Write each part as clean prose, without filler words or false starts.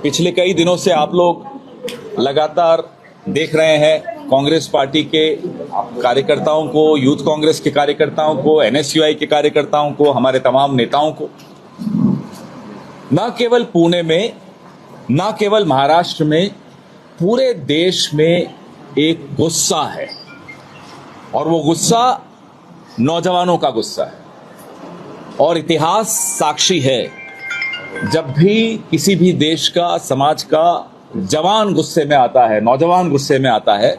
पिछले कई दिनों से आप लोग लगातार देख रहे हैं कांग्रेस पार्टी के कार्यकर्ताओं को, यूथ कांग्रेस के कार्यकर्ताओं को, एनएसयूआई के कार्यकर्ताओं को, हमारे तमाम नेताओं को, न केवल पुणे में, न केवल महाराष्ट्र में, पूरे देश में एक गुस्सा है। और वो गुस्सा नौजवानों का गुस्सा है। और इतिहास साक्षी है, जब भी किसी भी देश का, समाज का जवान गुस्से में आता है, नौजवान गुस्से में आता है,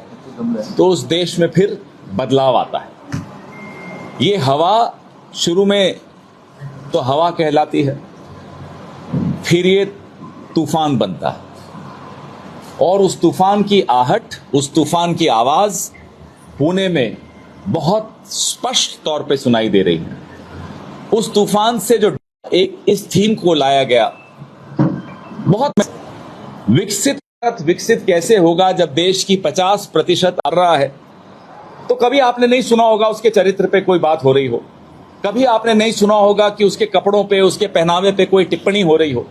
तो उस देश में फिर बदलाव आता है। ये हवा शुरू में तो हवा कहलाती है, फिर ये तूफान बनता है। और उस तूफान की आहट, उस तूफान की आवाज पुणे में बहुत स्पष्ट तौर पे सुनाई दे रही है। उस तूफान से जो एक इस थीम को लाया गया, बहुत विकसित कैसे होगा जब देश की 50% आ रहा है। तो कभी आपने नहीं सुना होगा उसके चरित्र पे कोई बात हो रही हो, कभी आपने नहीं सुना होगा कि उसके कपड़ों पे, उसके पहनावे पे कोई टिप्पणी हो रही हो।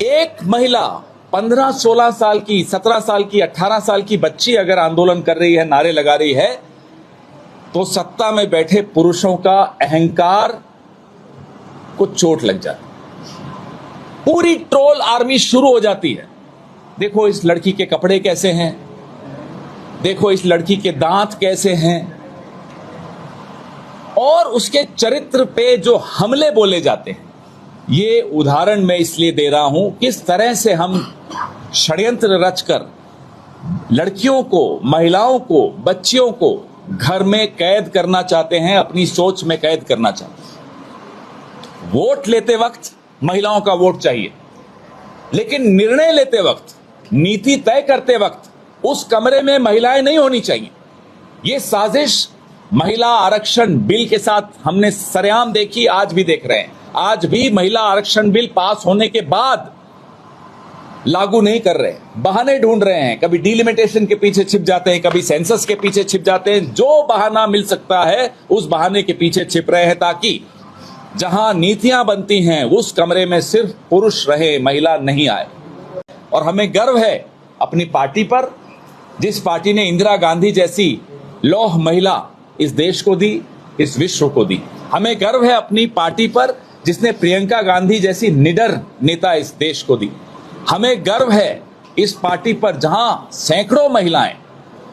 एक महिला 15-16 साल की, 17 साल की, 18 साल की बच्ची अगर आंदोलन कर रही है, नारे लगा रही है, तो सत्ता में बैठे पुरुषों का अहंकार को चोट लग जाती, पूरी ट्रोल आर्मी शुरू हो जाती है। देखो इस लड़की के कपड़े कैसे हैं, देखो इस लड़की के दांत कैसे हैं, और उसके चरित्र पे जो हमले बोले जाते हैं। ये उदाहरण मैं इसलिए दे रहा हूं, किस तरह से हम षड्यंत्र रचकर लड़कियों को, महिलाओं को, बच्चियों को घर में कैद करना चाहते हैं, अपनी सोच में कैद करना चाहते हैं। वोट लेते वक्त महिलाओं का वोट चाहिए, लेकिन निर्णय लेते वक्त, नीति तय करते वक्त उस कमरे में महिलाएं नहीं होनी चाहिए। ये साजिश महिला आरक्षण बिल के साथ हमने सरेआम देखी, आज भी देख रहे हैं। आज भी महिला आरक्षण बिल पास होने के बाद लागू नहीं कर रहे, बहाने ढूंढ रहे हैं। कभी डिलिमिटेशन के पीछे छिप जाते हैं, कभी सेंसस के पीछे छिप जाते हैं। जो बहाना मिल सकता है उस बहाने के पीछे छिप रहे हैं, ताकि जहां नीतियां बनती हैं उस कमरे में सिर्फ पुरुष रहे, महिला नहीं आए। और हमें गर्व है अपनी पार्टी पर, जिस पार्टी ने इंदिरा गांधी जैसी लौह महिला इस देश को दी, इस विश्व को दी। हमें गर्व है अपनी पार्टी पर, जिसने प्रियंका गांधी जैसी निडर नेता इस देश को दी। हमें गर्व है इस पार्टी पर, जहां सैकड़ों महिलाएं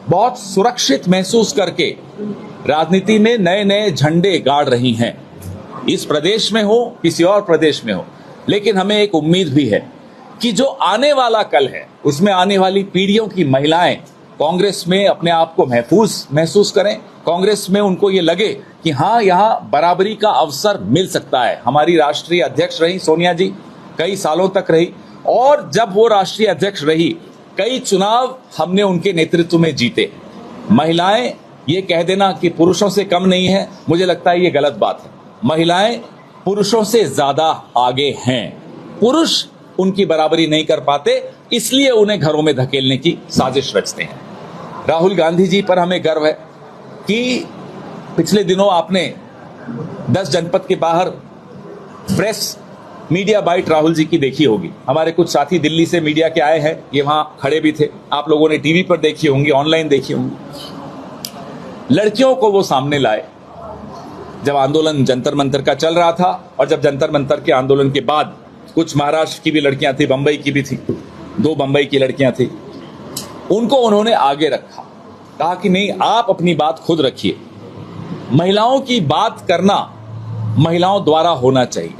बहुत सुरक्षित महसूस करके राजनीति में नए नए झंडे गाड़ रही हैं, इस प्रदेश में हो, किसी और प्रदेश में हो। लेकिन हमें एक उम्मीद भी है कि जो आने वाला कल है, उसमें आने वाली पीढ़ियों की महिलाएं कांग्रेस में अपने आप को महफूज महसूस करें। कांग्रेस में उनको ये लगे कि हाँ, यहाँ बराबरी का अवसर मिल सकता है। हमारी राष्ट्रीय अध्यक्ष रही सोनिया जी, कई सालों तक रही, और जब वो राष्ट्रीय अध्यक्ष रही, कई चुनाव हमने उनके नेतृत्व में जीते। महिलाएं ये कह देना कि पुरुषों से कम नहीं है, मुझे लगता है ये गलत बात है। महिलाएं पुरुषों से ज्यादा आगे हैं। पुरुष उनकी बराबरी नहीं कर पाते, इसलिए उन्हें घरों में धकेलने की साजिश रचते हैं। राहुल गांधी जी पर हमें गर्व है कि पिछले दिनों आपने 10 जनपद के बाहर press media bite Rahul ji की देखी होगी। हमारे कुछ साथी दिल्ली से मीडिया के आए हैं, ये वहां खड़े भी थे। आप लोगों ने टीवी पर देखी होंगी, ऑनलाइन देखी होंगी। लड़कियों को वो सामने लाए जब आंदोलन जंतर मंतर का चल रहा था, और जब जंतर मंतर के आंदोलन के बाद कुछ महाराष्ट्र की भी लड़कियां थी, बंबई की भी थी, 2 बंबई की लड़कियां थी, उनको उन्होंने आगे रखा। कहा कि नहीं, आप अपनी बात खुद रखिए। महिलाओं की बात करना महिलाओं द्वारा होना चाहिए,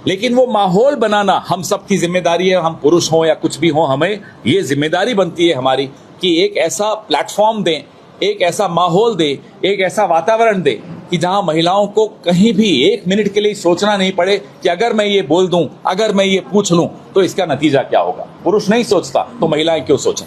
लेकिन वो माहौल बनाना हम सबकी जिम्मेदारी है। हम पुरुष हों या कुछ भी हों, हमें ये जिम्मेदारी बनती है हमारी कि एक ऐसा प्लेटफॉर्म दें, एक ऐसा माहौल दें, एक ऐसा वातावरण दें कि जहां महिलाओं को कहीं भी 1 मिनट के लिए सोचना नहीं पड़े कि अगर मैं ये बोल दूं, अगर मैं ये पूछ लूं, तो इसका नतीजा क्या होगा। पुरुष नहीं सोचता तो महिलाएं क्यों सोचें।